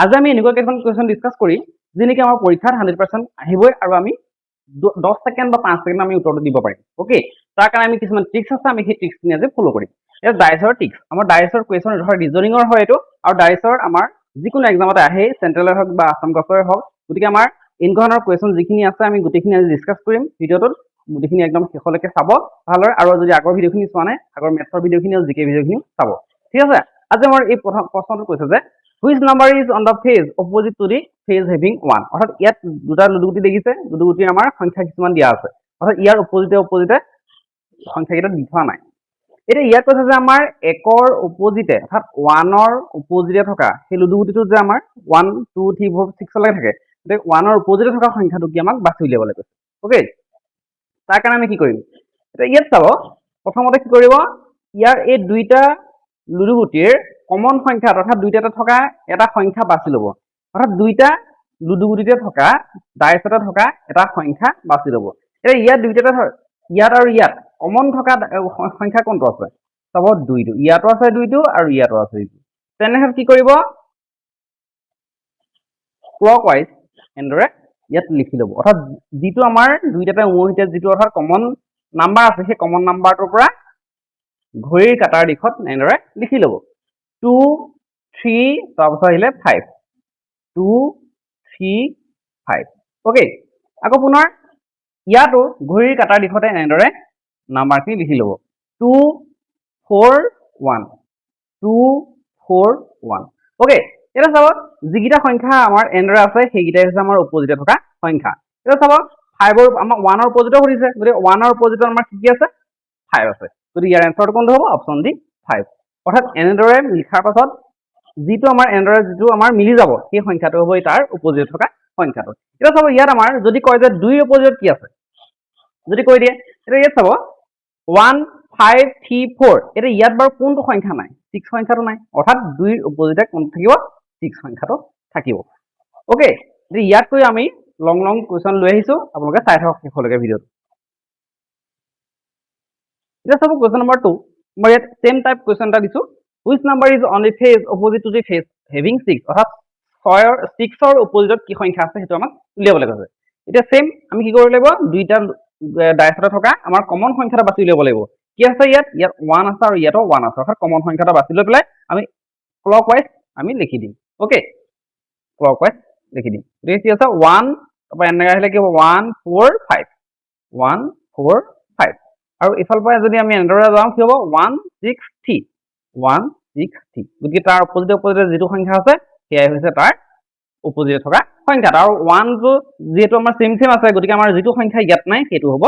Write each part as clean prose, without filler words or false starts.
আজি আমি এনেকুৱা কেইখন কুৱেশ্যন ডিছকাছ কৰিম যি নেকি আমাৰ পৰীক্ষাত 100% আহিবই আৰু আমি 10 ছেকেণ্ড বা 5 ছেকেণ্ড আমি উত্তৰটো দিব পাৰিম ওকে তাৰ কাৰণে আমি কিছুমান ট্ৰিক্স আছে আমি সেই ট্ৰিক্সখিনি আজি ফলো কৰিম এটা ডাইছৰ ট্ৰিক্স আমাৰ ডাইছৰ কুৱেশ্যন ধৰ ৰিজনিঙৰ হয় এইটো আৰু ডাইছৰ আমাৰ যিকোনো এক্সামতে আহে চেন্ট্ৰেলৰ হওক বা আসাম গছৰে হওক গতিকে আমাৰ ইনকনৰ কুৱেশ্যন যিখিনি আছে আমি গোটেইখিনি আজি ডিছকাছ কৰিম ভিডিঅ'টোত গোটেইখিনি একদম শেষলৈকে চাব ভালদৰে আৰু যদি আগৰ ভিডিঅ'খিনি চোৱা নাই আগৰ মেথছৰ ভিডিঅ'খিনি আৰু জিকে ভিডিঅ'খিনি চাব ঠিক আছে আজি আমাৰ এই প্ৰথম প্ৰশ্নটো কৈছে যে which number is on the face opposite to the face having 1 অৰ্থাৎ ইয়াত দুটা লুডুগুটি দেখিছে লুডুগুটি আমাৰ সংখ্যা কিছুমান দিয়া আছে অৰ্থাৎ ইয়াৰ অপোজিটে সংখ্যাকেইটা দি থোৱা নাই এতিয়া ইয়াত কৈছে যে আমাৰ 1ৰ অপোজিটে অৰ্থাৎ 1ৰ অপোজিটে থকা সেই লুডুগুটিটো যে আমাৰ 1 2 3 4 6 লৈকে থাকে গতিকে 1ৰ অপোজিটে থকা সংখ্যাটো কি আমাক বাছি উলিয়াবলৈ কৈছে ওকে তাৰ কাৰণে আমি কি কৰিম এতিয়া ইয়াত চাব প্ৰথমতে কি কৰিব ইয়াৰ এই দুইটা লুডুগুটিৰ কমন সংখ্যা অৰ্থাৎ দুইটাতে থকা এটা সংখ্যা বাছি ল'ব অৰ্থাৎ দুইটা লুডুগুটিতে থকা ডাইছতে থকা এটা সংখ্যা বাছি ল'ব এতিয়া ইয়াত দুইটাতে ইয়াত আৰু ইয়াত কমন থকা সংখ্যা কোনটো আছে চাব 2টো ইয়াতো আছে 2টো আৰু ইয়াতো আছে 2টো তেনেহ'লে কি কৰিব ক্লকৱাইজ এনেদৰে ইয়াত লিখি ল'ব অৰ্থাৎ যিটো আমাৰ দুইটাতে উমৈহতীয়া যিটো অৰ্থাৎ কমন নাম্বাৰ আছে সেই কমন নাম্বাৰটোৰ পৰা ঘড়ীৰ কাটাৰ দিশত এনেদৰে লিখি ল'ব 2 3 তাৰপিছত আহিলে 5 2 3 5 ওকে আকৌ পুনৰ ইয়াতো ঘড়ীৰ কাটাৰ দিশতে এনেদৰে নাম্বাৰখিনি লিখি ল'ব 2 4 1 2 4 1 ওকে এটা চাব যিকেইটা সংখ্যা আমাৰ এনেদৰে আছে সেইকেইটাই হৈছে আমাৰ অপোজিটে থকা সংখ্যা এটা চাব 5ৰ আমাৰ 1ৰ অপোজিটে সুধিছে গতিকে 1ৰ অপোজিটত আমাৰ কি আছে 5 আছে গতিকে ইয়াৰ এনসাৰটো কোনটো হ'ব অপচন ডি 5 অৰ্থাৎ এনেদৰে লিখাৰ পাছত যিটো আমাৰ এনেদৰে যিটো আমাৰ মিলি যাব সেই সংখ্যাটো হ'ব তাৰ অপোজিট থকা সংখ্যাটো এটা চাব ইয়াত আমাৰ যদি কয় যে 2ৰ অপোজিট কি আছে যদি কৈ দিয়ে এতিয়া ইয়াত চাব 1 5 3 4 এটা ইয়াত বাৰু কোনটো সংখ্যা নাই 6 সংখ্যাটো নাই অৰ্থাৎ 2ৰ অপোজিটে কোনটো থাকিব 6 সংখ্যাটো থাকিব ওকে ইয়াত কৈ আমি লং কুৱেশ্যন লৈ আহিছো আপোনালোকে চাই থাকক শেষলৈকে ভিডিঅ'টো এতিয়া চাব কুৱেশ্যন নম্বৰ 2 মই ইয়াত সেম টাইপ কুৱেশ্যন এটা দিছো which number is on the face opposite to the face having 6 অৰ্থাৎ 6ৰ অপোজিটত কি সংখ্যা আছে সেইটো আমাক উলিয়াবলৈ কৈছে এতিয়া সেম আমি কি কৰিব লাগিব দুইটা ডাইছতে থকা আমাৰ কমন সংখ্যাটা বাছি উলিয়াব লাগিব কি আছে ইয়াত 1 আছে আৰু ইয়াতো 1 আছে অৰ্থাৎ কমন সংখ্যাটা বাছি লৈ পেলাই আমি ক্লকৱাইজ আমি লিখি দিম ওকে ক্লকৱাইজ লিখি দিম গতিকে কি আছে 1 তাৰপৰা এনেকৈ আহিলে কি হ'ব 1 4 5 1 4 5 আৰু ইফাল পৰা যদি আমি এনেদৰে যাওঁ কি হ'ব 1 6 3 1 6 3 গতিকে তাৰ অপোজিটে যিটো সংখ্যা আছে সেয়াই হৈছে তাৰ অপোজিটে থকা সংখ্যাটা আৰু 1টো যিহেতু আমাৰ সেম আছে গতিকে আমাৰ যিটো সংখ্যা ইয়াত নাই সেইটো হ'ব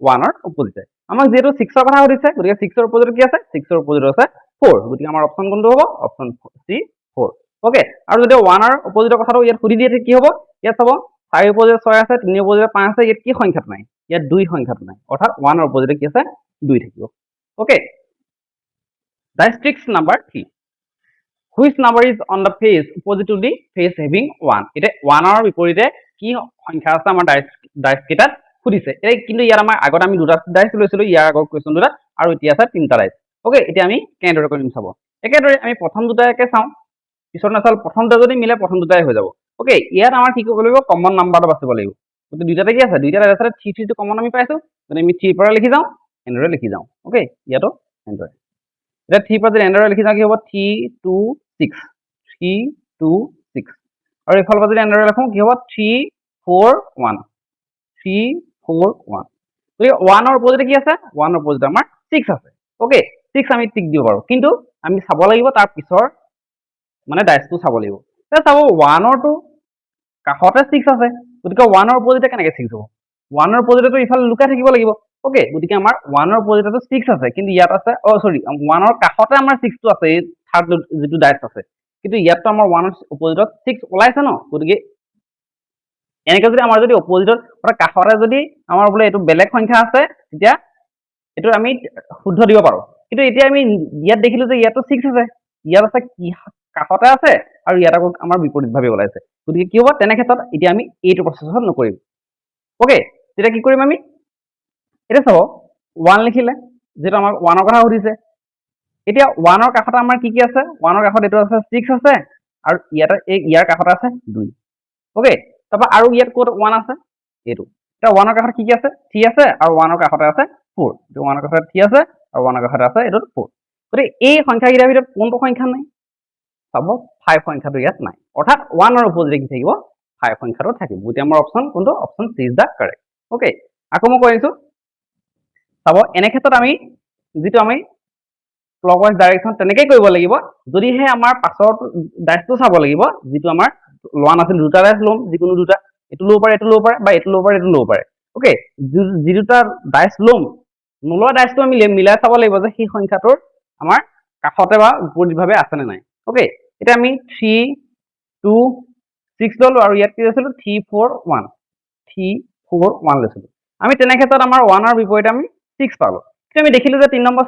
1ৰ অপোজিটে আমাক যিহেতু 6ৰ কথা সুধিছে গতিকে 6ৰ অপোজিটে কি আছে 6ৰ অপোজিটে আছে 4 গতিকে আমাৰ অপচন কোনটো হ'ব অপচন চি 4 ওকে আৰু যদি 1ৰ অপোজিটৰ কথাটো ইয়াত সুধি দিয়ে কি হ'ব ইয়াত চাব 4 অপোজিটে 6 আছে 3 অপোজিটে 5 আছে ইয়াত কি সংখ্যাটো নাই ইয়াত 2 সংখ্যাটো নাই অৰ্থাৎ 1ৰ অপোজিটে কি আছে 2 থাকিব okay dies tricks number 3 which number is on the face opposite to the face having 1 এটা 1ৰ বিপৰীতে কি সংখ্যা আছে আমাৰ ডাইছ কেইটাত সুধিছে এই কিন্তু ইয়াৰ আমাৰ আগত আমি দুটা ডাইছ লৈছিলো ইয়াৰ আগৰ কুৱেশ্যন দুটা আৰু এতিয়া আছে তিনিটা ডাইছ ওকে এতিয়া আমি কেনেদৰে কৰিম চাব একেদৰে আমি প্ৰথম দুটাকে চাওঁ পিছত নাচাল প্ৰথম দুটা যদি মিলে প্ৰথম দুটাই হৈ যাব ওকে ইয়াত আমাৰ কি কৰিব লাগিব কমন নাম্বাৰটো বাছিব লাগিব গতিকে দুইটাতে কি আছে দুইটা আছে 3 টো কমন আমি পাইছো গতিকে আমি 3 পৰা লিখি যাওঁ এনেদৰে লিখি যাওঁ ওকে ইয়াতো এনেদৰে এতিয়া 3 পৰা যদি এনেদৰে লিখি যাওঁ কি হ'ব 3 2 6 3 2 6 আৰু ইফালৰ পৰা যদি এনেদৰে লিখোঁ কি হ'ব 3 4 1 3 4 1 গতিকে 1ৰ অপোজিটে কি আছে 1ৰ অপোজিটে আমাৰ 6 আছে ওকে 6 আমি টিক দিব পাৰোঁ কিন্তু আমি চাব লাগিব তাৰ পিছৰ মানে ডাইছটো চাব লাগিব এতিয়া চাব 1ৰটো কাষতে 6 আছে গতিকে 1ৰ অপোজিটে কেনেকৈ 6 হ'ব 1ৰ অপোজিটেটো ইফালে লুকাই থাকিব লাগিব ওকে গতিকে আমাৰ 1ৰ অপোজিটেটো 6 আছে কিন্তু ইয়াত আছে সৰি 1ৰ কাষতে আমাৰ 6টো আছে এই থাৰ্ড যিটো ডাইছ আছে কিন্তু ইয়াততো আমাৰ 1ৰ অপোজিটত 6 ওলাইছে ন গতিকে এনেকৈ যদি আমাৰ যদি অপোজিটত কাষতে যদি আমাৰ বোলে এইটো বেলেগ সংখ্যা আছে তেতিয়া এইটো আমি শুদ্ধ দিব পাৰোঁ কিন্তু এতিয়া আমি ইয়াত দেখিলোঁ যে ইয়াতো 6 আছে ইয়াত আছে কি কাষতে আছে আৰু ইয়াত আকৌ আমাৰ বিপৰীতভাৱে ওলাইছে গতিকে কি হ'ব তেনে ক্ষেত্ৰত এতিয়া আমি এইটো প্ৰচেছত নকৰিম ওকে তেতিয়া কি কৰিম আমি এতিয়া চাব 1 লিখিলে যেটো আমাক 1ৰ কথা সুধিছে এতিয়া 1ৰ কাষতে আমাৰ কি আছে 1ৰ কাষত এইটো আছে 6 আছে আৰু ইয়াৰ কাষতে আছে 2 ওকে তাৰপৰা আৰু ইয়াত ক'ত 1 আছে এইটো এটা 1 ৰ কাষত কি আছে 3 আছে আৰু 1 ৰ কাষতে আছে 4 এইটো 1 ৰ কাষতে 3 আছে আৰু 1 ৰ কাষতে আছে এইটো 4 গতিকে এই সংখ্যাকেইটাৰ ভিতৰত কোনটো সংখ্যা নাই চাব 5 সংখ্যাটো ইয়াত নাই অৰ্থাৎ 1 ৰ অপজিটে কি থাকিব 5 সংখ্যাটো থাকিব গতিকে আমাৰ অপচন কোনটো option C is the correct okay আকৌ মই কৈ দিছো চাব এনে ক্ষেত্ৰত আমি যেটো আমি ক্লকৱাইজ ডাইৰেকশন তেনেকৈ কৰিব লাগিব যদিহে আমাৰ পাছৰ ডাইসটো চাব লাগিব যেটো আমাৰ লোৱা নাছিল দুটা ডাইস লম যিকোনো দুটা এটো লব পাৰে বা এটো লব পাৰে ওকে যি দুটা ডাইস লম নোলোৱা ডাইসটো আমি মিলাই চাব লাগিব যে সেই সংখ্যাটোৰ আমাৰ কাষতে বা বিপৰীতভাৱে আছে নে নাই ওকে এটা আমি 3 2 6 ললো আৰু ইয়াত কি আছিল 3 4 1 3 4 1 লৈছিল আমি তেনে ক্ষেত্ৰত আমাৰ 1 ৰ বিপৰীতে আমি 6 পালো কিন্তু আমি দেখিলো যে 3 নম্বৰ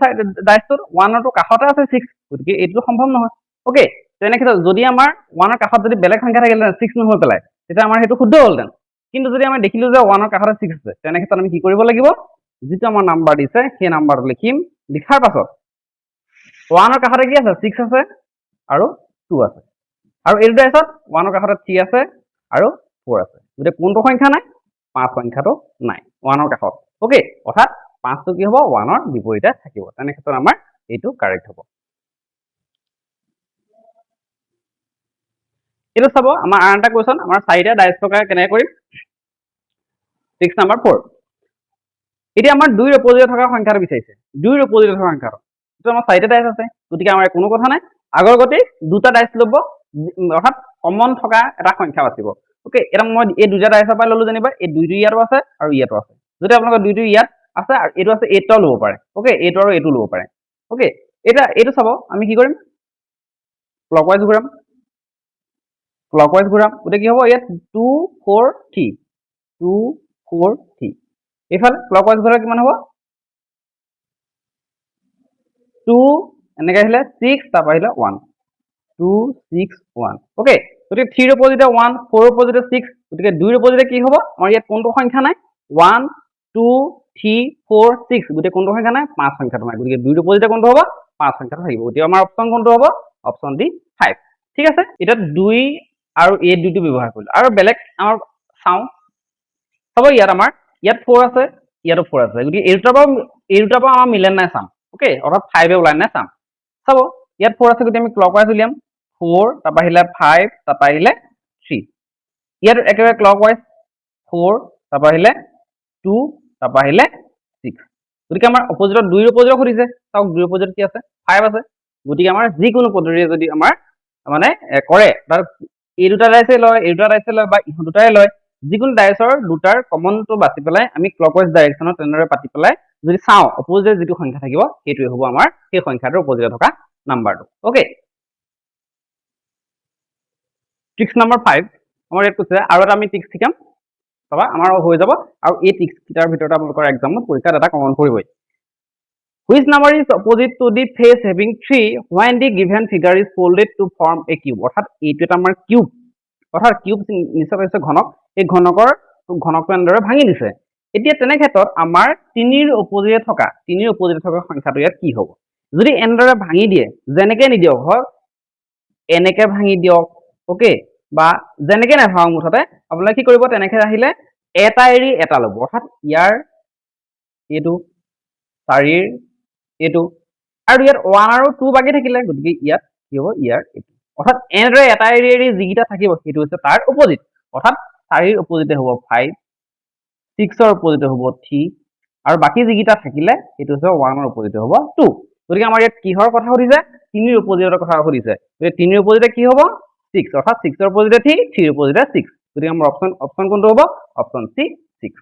ডাইসটোৰ 1 ৰ কাষতে আছে 6 গতিকে এইটো সম্ভৱ নহয় ওকে তেনে ক্ষেত্ৰত যদি আমাৰ 1 ৰ কাষত যদি বেলেগ সংখ্যা থাকিলে 6 নহয় পেলাই তেতিয়া আমাৰ হেতু শুদ্ধ হ'লতেন কিন্তু যদি আমি দেখিলো যে 1 ৰ কাষতে 6 আছে তেনে ক্ষেত্ৰত আমি কি কৰিব লাগিব যেটো আমাৰ নাম্বাৰ দিছে সেই নাম্বাৰটো লিখিম লিখাৰ পাছত 1 ৰ কাষতে কি আছে 6 আছে আৰু 2 আছে আৰু এই ডাইসত 1 ৰ কাষতে 3 আছে আৰু 4 আছে গতিকে কোনটো সংখ্যা নাই 5 সংখ্যাটো নাই 1 ৰ কাষত ওকে অৰ্থাৎ 5 টো কি হ'ব 1 ৰ বিপৰীতে থাকিব তেনে ক্ষেত্ৰত আমাৰ এইটো কাৰেক্ট হ'ব এটো চাব আমাৰ আন এটা কোৱেশ্চন আমাৰ চাৰিটা ডাইস থকা কেনে কৰিম 6 নাম্বাৰ 4 এতিয়া আমাৰ 2 ৰ অপজিটে থকা সংখ্যাটো বিচাৰিছে 2 ৰ অপজিটে থকা সংখ্যাটো তো আমাৰ চাৰিটা ডাইস আছে গতিকে আমাৰ কোনো কথা নাই আগৰ গতি দুটা ডাইস লব অৰ্থাৎ কমন থকা এটা সংখ্যা বাছিব ওকে এটা মই এই দুটা ডাইসৰ পৰা ললো জানিবা এই দুইটো ইয়াতো আছে আৰু ইয়াতো আছে যদি আপোনালোকৰ দুইটো ইয়াত আছে আৰু এইটো আছে এইটো লব পাৰে ওকে এইটো আৰু এইটো লব পাৰে ওকে এটা এইটো চাব আমি কি কৰিম ক্লকৱাইজ ঘূৰাম গতে কি হ'ব ইয়াত 2 4 3 2 4 3 এফালে ক্লকৱাইজ ঘূৰালে কিমান হ'ব 2 এনেকৈ আহিলে 6 তাৰ পৰা আহিলে 1 2 6 1 ওকে গতিকে 3 ৰ অপজিটে 1 4 ৰ অপজিটে 6 গতিকে 2 ৰ অপজিটে কি হ'ব আমাৰ ইয়াত কোনটো সংখ্যা নাই 1 2 3 4 6 গতিকে কোনটো সংখ্যা নাই 5 সংখ্যাটো নাই গতিকে 2 ৰ অপজিটে কোনটো হ'ব 5 সংখ্যাটো থাকিব গতিকে আমাৰ অপচন কোনটো হ'ব অপচন ডি 5 ঠিক আছে এটা 2 আৰু এই দুইটো ব্যৱহাৰ কৰিলো আৰু বেলেগ আমাৰ চাও হ'ব ইয়াত আমাৰ ইয়াত 4 আছে ইয়াতো 4 আছে গতিকে এই দুটাৰ পৰা আমাৰ মিলেন নাই চাম ওকে অৰ্থাৎ 5 এ ওলাই নাই চাম চাব ইয়াত 4 আছে গতিকে আমি ক্লকৱাইজ উলিয়াম 4 তাৰ পৰা আহিলে 5 তাৰ পৰা আহিলে 3 ইয়াত একেবাৰে ক্লকৱাইজ 4 তাৰ পৰা আহিলে 2 তাৰ পৰা আহিলে 6 গতিকে আমাৰ অপজিটত 2 ৰ অপজিটত খুদিছে চাওক 2 ৰ অপজিটত কি আছে 5 আছে গতিকে আমাৰ যিকোনো পদ্ধতিৰে যদি আমাৰ মানে কৰে তাৰ এই দুটা ডাইসে লয় এই দুটা ডাইসে লয় বা ইহু দুটাই লয় যিকোনো ডাইসৰ দুটাৰ কমনটো বাছি পেলাই আমি ক্লকৱাইজ ডাইৰেকশনত তেনেদৰে পাতি পেলাই যদি চাও অপজিটে যেটো সংখ্যা থাকিব সেইটোৱে হ'ব আমাৰ সেই সংখ্যাটোৰ অপজিটে থকা নাম্বাৰটো ওকে ট্ৰিক্স নাম্বাৰ 5 আমাৰ ইয়াত কৈছে আৰু এটা আমি ট্ৰিক্স শিকাম তবা আমাৰ হৈ যাব আৰু এই ট্ৰিক্স কিটাৰ ভিতৰত আপোনালোকৰ এক্সামত পৰীক্ষাত এটা কমন পৰিবই which number is opposite to the face having 3 when the given figure is folded to form a cube অৰ্থাৎ এইটো এটা আমাৰ কিউব অৰ্থাৎ কিউব নিশ্চয় হৈছে ঘনক এই ঘনকৰ ঘনকটো এনেদৰে ভাঙি দিছে এতিয়া তেনে ক্ষেত্ৰত আমাৰ 3 ৰ অপজিটে থকা সংখ্যাটো ইয়াত কি হ'ব যদি এনেদৰে ভাঙি দিয়ে যেনেকৈ নিদিয়ক হয় এনেকৈ ভাঙি দিয়ক ওকে বা যেনেকৈ নাভাঙক মুঠতে আপোনালোকে কি কৰিব তেনেকৈ আহিলে এটা এৰি এটা ল'ব অৰ্থাৎ ইয়াৰ এইটো 4 ৰ এইটো আৰু ইয়াত 1 আৰু 2 বাকি থাকিলে গতিকে ইয়াত কি হ'ব ইয়াৰ এইটো অৰ্থাৎ এনেদৰে এটা এৰি যিকিটা থাকিব সেইটো হৈছে তাৰ অপজিট অৰ্থাৎ 4 ৰ অপজিটে হ'ব 5 6 ৰ অপজিটে হ'ব 3 আৰু বাকি যিকিটা থাকিলে সেইটো হৈছে 1 ৰ অপজিটে হ'ব 2 গতিকে আমাৰ ইয়াত কিহৰ কথা সুধিছে 3 ৰ অপজিটৰ কথা সুধিছে গতিকে 3 ৰ অপজিটে কি হ'ব 6 অৰ্থাৎ 6 ৰ অপজিটে 3 3 ৰ অপজিটে 6 গতিকে আমাৰ অপচন কোনটো হ'ব অপচন সি 6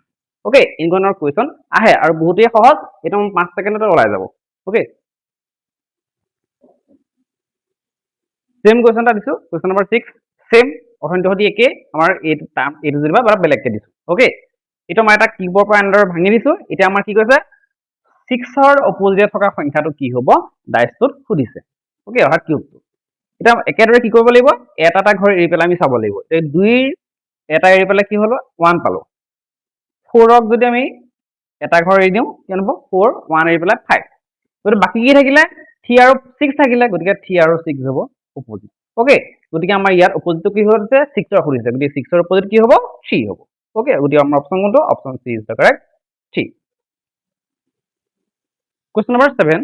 ওকে ইনকনৰ কোৱেশ্চন আহে আৰু বহুতেই সহজ এটা 5 সেকেন্ডতে ওলাই যাব ওকে সেম কোৱেশ্চন এটা দিছো কোৱেশ্চন নম্বৰ 6 সেম অথনিটো হতি একে আমাৰ এইটো যেনিবা বা বেলেগকে দিছো ওকে এটা মই এটা কিউবৰ পৰা এন্ডাৰ ভাঙি দিছো এটা আমাৰ কি কৈছে 6 ৰ অপজিটে থকা সংখ্যাটো কি হ'ব ডাইসটোত খুদিছে ওকে অৰ্থাৎ কিউবটো এটা একেদৰে কি কৰিব লাগিব এটা ঘৰ এৰি পেলাই আমি চাব লাগিব এই 2 ৰ এটা এৰি পেলাই কি হলো 1 পালো 4 ক যদি আমি এটা ঘৰ এৰি দিও কি হ'ব 4 1 এৰি পেলাই 5 গতিকে বাকি কি থাকিলে 3 আৰু 6 থাকিলে গতিকে 3 আৰু 6 হ'ব অপজিট ওকে গতিকে আমাৰ ইয়াৰ অপজিটটো কি হৈছে 6 ৰ সুধিছে গতিকে 6 ৰ অপজিট কি হ'ব 3 হ'ব ওকে গতিকে আমাৰ অপচন কোনটো option C is the correct 3 question number 7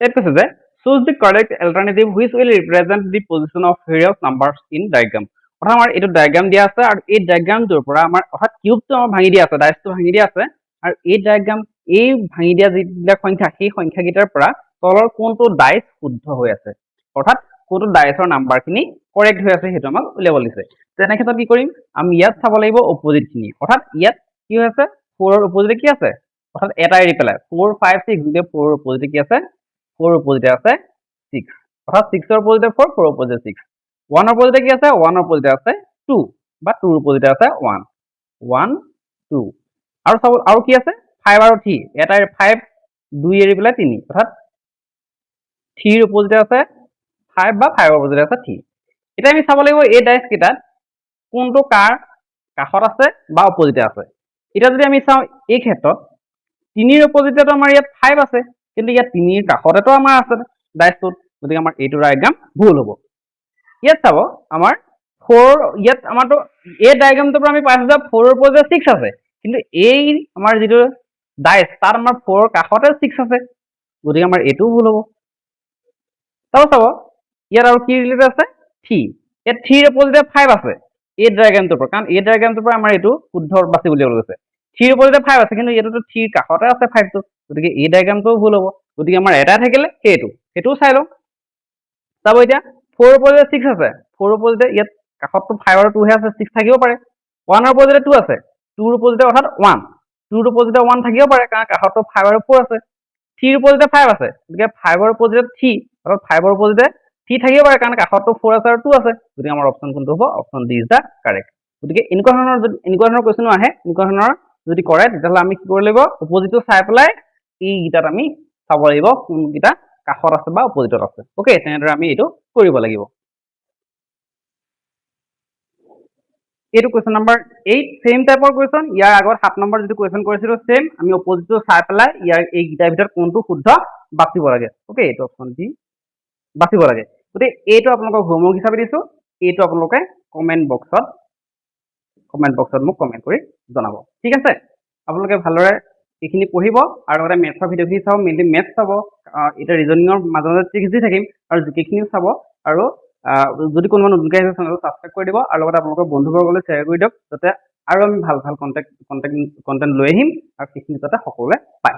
it কৈছে যে choose the correct alternative which will represent the position of various numbers in diagram অৰ্থাৎ আমাৰ এইটো ডায়াগ্ৰাম দিয়া আছে আৰু এই ডায়াগ্ৰামটোৰ পৰা আমাৰ অৰ্থাৎ কিউবটো আমাৰ ভাঙি দিয়া আছে ডাইচটো ভাঙি দিয়া আছে আৰু এই ডায়াগ্ৰাম এই ভাঙি দিয়া যিবিলাক সংখ্যা সেই সংখ্যাকেইটাৰ পৰা তলৰ কোনটো ডাইচ শুদ্ধ হৈ আছে অৰ্থাৎ কোনটো ডাইচৰ নাম্বাৰখিনি কাৰেক্ট হৈ আছে সেইটো আমাক উলিয়াব দিছে তেনে ক্ষেত্ৰত কি কৰিম আমি ইয়াত চাব লাগিব অপজিটখিনি অৰ্থাৎ ইয়াত কি হৈ আছে 4 ৰ অপজিটে কি আছে অৰ্থাৎ এটা এৰি পেলাই 4 5 6 গতিকে 4 ৰ অপজিটে কি আছে 4 ৰ অপজিটে আছে 6 অৰ্থাৎ 6 ৰ অপজিটে 4 4 ৰ অপজিটে 6 1 ৰ অপজিটে কি আছে 1 ৰ অপজিটে আছে 2 বা 2 ৰ অপজিটে আছে 1 1 2 আৰু চাব আৰু কি আছে 5 আৰু 3 এটা 5 2 এৰি পেলাই 3 অৰ্থাৎ 3 ৰ অপজিটে আছে 5 বা 5 ৰ অপজিটে আছে 3 এটা আমি চাব লাগিব এই ডাইচ কেইটাত কোনটো কাৰ কাষত আছে বা অপজিটে আছে এটা যদি আমি চাও এই ক্ষেত্ৰত 3 ৰ অপজিটেটো আমাৰ ইয়াত 5 আছে কিন্তু ইয়াত 3 ৰ কাষতেটো আমাৰ আছে ডাইচটোত গতিকে আমাৰ এইটো ডায়াগ্ৰাম ভুল হ'ব ইয়াত চাব আমাৰ 4 ইয়াত আমাৰটো এই ডায়াগ্ৰামটোৰ পৰা আমি পাইছো যে 4 ৰ অপজিটে 6 আছে কিন্তু এই আমাৰ যেটো ডাইচ তাৰ আমাৰ 4 ৰ কাষতে 6 আছে গতিকে আমাৰ এইটো ভুল হ'ব চাব ইয়াত আৰু কি ৰিলেটেড আছে 3 ইয়াত 3 ৰ অপজিটে 5 আছে এই ডায়াগ্ৰামটোৰ পৰা কাৰণ এই ডায়াগ্ৰামটোৰ পৰা আমাৰ এইটো শুদ্ধ বাছি উলিয়াব গৈছে 3 ৰ অপজিটে 5 আছে কিন্তু ইয়াতো 3 ৰ কাষতে আছে 5 টো গতিকে এই ডায়াগ্ৰামটো ভুল হ'ব গতিকে আমাৰ এটা থাকিলে সেইটো চাই লওঁ চাব এতিয়া 4 ৰ অপজিটে 6 আছে 4 ৰ অপজিটে ইয়াত কাষতটো 5 আৰু 2 হে আছে 6 থাকিব পাৰে 1 ৰ অপজিটে 2 আছে 2 ৰ অপজিটে অৰ্থাৎ 1 2 ৰ অপজিটে 1 থাকিব পাৰে কাৰণ কাষতটো 5 আৰু 4 আছে 3 ৰ অপজিটে 5 আছে গতিকে 5 ৰ অপজিটে 3 অৰ্থাৎ 5 ৰ অপজিটে 3 থাকিব পাৰে কাৰণ কাষতটো 4 আছে আৰু 2 আছে গতিকে আমাৰ অপচন কোনটো হ'ব option D is the correct গতিকে এনেকুৱা ধৰণৰ কোৱেশ্চনো আহে এনেকুৱা ধৰণৰ যদি কৰে তেতিয়াহ'লে আমি কি কৰিব লাগিব অপজিটটো চাই পেলাই এই গিটাত আমি চাব লাগিব কোনকিটা কাষত আছে বা অপজিটত আছে ওকে তেনেদৰে আমি এইটো কৰিব লাগিব এইটো কোৱেশ্চন নম্বৰ 8 সেম টাইপৰ কোৱেশ্চন ইয়াৰ আগত 7 নম্বৰ যেটো কোৱেশ্চন কৰিছিলো সেম আমি অপজিটটো চাই পেলাই ইয়াৰ এই গিটাৰ ভিতৰত কোনটো শুদ্ধ বাছিব লাগে ওকে এইটো অপচন ডি বাছিব লাগে গতিকে এইটো আপোনালোকক হোমৱৰ্ক হিচাপে দিছো এইটো আপোনালোকে কমেন্ট বক্সত মোক কমেন্ট কৰি জনাব ঠিক আছে আপোনালোকে ভালদৰে এইখিনি পঢ়িব আৰু লগতে মেথছৰ ভিডিঅ'খিনি চাব মেইনলি মেথছ চাব এটা ৰিজনিঙৰ মাজে মাজে ট্ৰিক্স দি থাকিম আৰু জিকেখিনিও চাব আৰু যদি কোনোবা নতুনকৈ আহিছে চেনেলটো ছাবস্ক্ৰাইব কৰি দিব আৰু লগতে আপোনালোকৰ বন্ধুবৰ্গলৈ শ্বেয়াৰ কৰি দিয়ক যাতে আৰু আমি ভাল কণ্টেণ্ট লৈ আহিম আৰু সেইখিনি যাতে সকলোৱে পায়